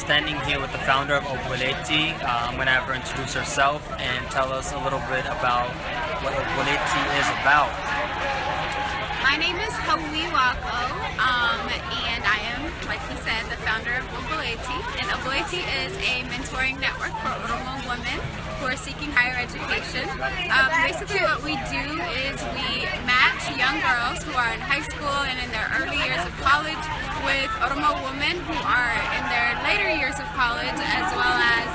standing here with the founder of Oboleti. I'm going to have her introduce herself and tell us a little bit about what Oboleti is about. My name is Hawi Wako, and I am, like he said, the founder of Oboleti. And Oboleti is a mentoring network for Oromo women who are seeking higher education. Basically what we do is we match young girls who are in high school and in their early years of college with Oromo women who are in their later years of college, as well as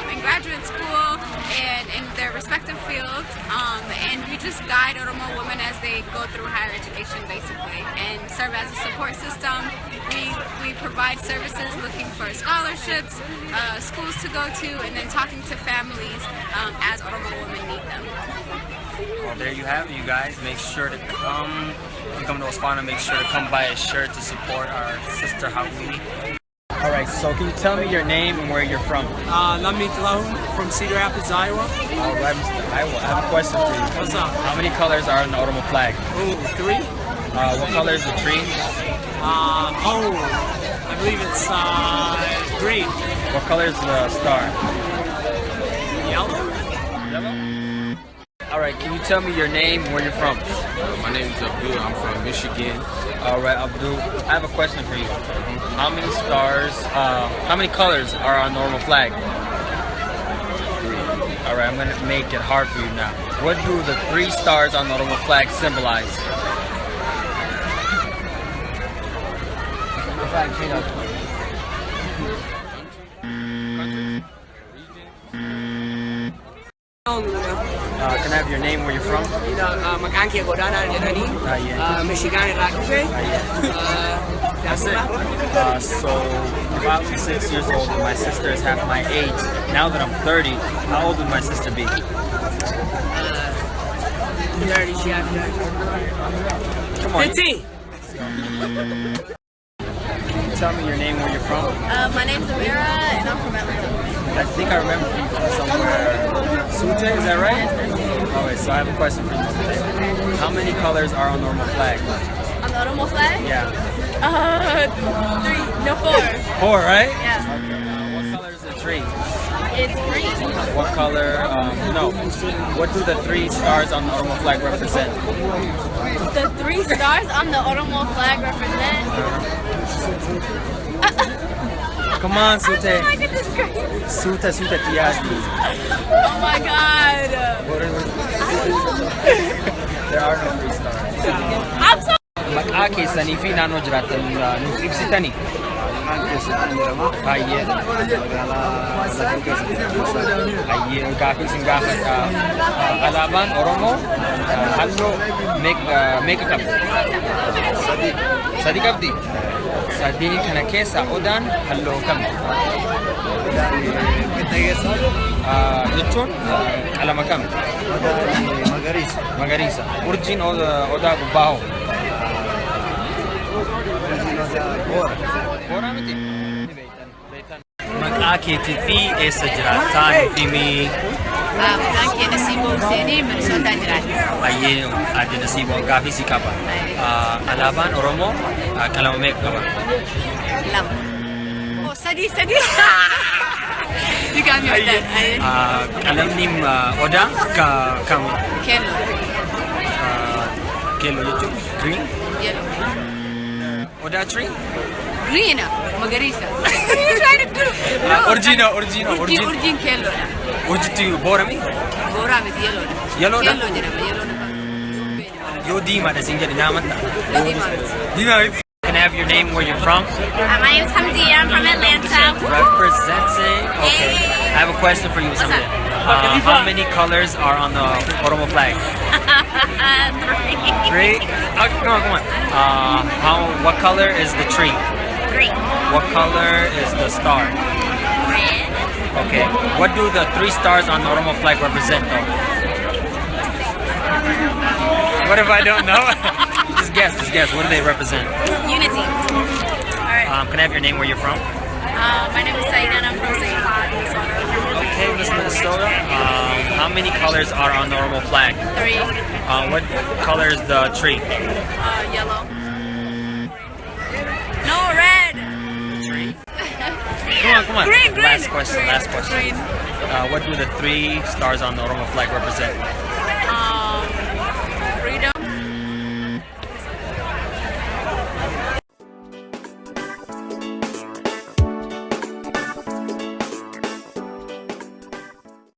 in graduate school and in their respective fields. And we just guide Oromo women as they go through higher education, basically, and serve as a support system. We provide services looking for scholarships, schools to go to, and then talking to families as Oromo women need them. Well, there you have it, you guys. Make sure to come. If you come to Osfana, make sure to come buy a shirt to support our sister Hawi. Alright, so can you tell me your name and where you're from? Lamit Lahu from Cedar Rapids, Iowa. Alright, Mr. Iowa, I have a question for you. What's up? How many colors are on the Oromo flag? Ooh, 3? What color is the tree? I believe it's green. What color is the star? Yellow? Alright, can you tell me your name and where you're from? My name is Abdul. I'm from Michigan. Alright, Abdul, I have a question for you. How many stars, how many colors are on the Oromo flag? 3. Alright, I'm going to make it hard for you now. What do the 3 stars on the Oromo flag symbolize? Can I have your name, where you're from? Maqaan kee Godana jedhani. Yeah. Michigan irraa dhufe. That's it. So, if I was 6 years old and my sister is half my age, now that I'm 30, how old would my sister be? 30, she has Come on. 15. Can you tell me your name, where you're from? My name's Amira, and I'm from Atlanta. I think I remember you from somewhere. Sute, is that right? Okay, so I have a question for you. How many colors are on the Oromo flag? On the Oromo flag? Yeah. 4. 4, right? Yeah. Okay. What color is the tree? It's green. What color, no. What do the 3 stars on the Oromo flag represent? The 3 stars on the Oromo flag represent. Come on, Sute. I don't know how I get this straight. Sute, Tiasti. Oh my god. There are no 3 stars. I'm so. Maqaa keessanii fi naannoo jiraattan nuuf ibsitanii? Baay'ee. Baay'ee gaaffii isin gaafadha. Alaabaan Oromoo halluu meeqa qabdi? 3 qabdi? 3 kana keessa Odaan halluu kamti? Jechuun qalama kamti? Magariisa. Urjiin Odaa gubbaa hoo? Boora miti? Maqaa keetii fi eessa jiraattaa nuuf himi? Maqaan kee Nasiiboo Huseenii, Minisootaa jiraata. Baay'ee adde Nasiiboo gaaffii si qaba. Alaabaan Oromoo qalama meeqa qaba? 2. Oh, 3. You got me with that. Qalamni Odaa kam? Keelloo. Keelloo jechuun green? Yellow. Odaa tree? Green. Magariisa. What are you trying to do? No. Urjiin keelloo. Urjiitti boorami? Booraa miti yellow. Yellow dha? Keelloo jedhama. Yellow. Yoo diimaadha siin jedhe naamatti. Diimaa miti. Diimaa miti. Can I have your name, where you're from? My name's Hamdi. I'm from Atlanta. Representing. Okay. I have a question for you, What's Samir. up? How many colors are on the Oromo flag? 3. Come on. What color is the tree? Green. What color is the star? Red. Okay. What do the 3 stars on the Oromo flag represent, though? What if I don't know? Just guess. What do they represent? Unity. Alright. Can I have your name, where you're from? My name is Saida and I'm from St. Claude, Minnesota. Okay, Miss Minnesota. How many colors are on the Oromo flag? 3. What color is the tree? Yellow. No, red. Tree? Come on. Green. Last question. Green. What do the 3 stars on the Oromo flag represent?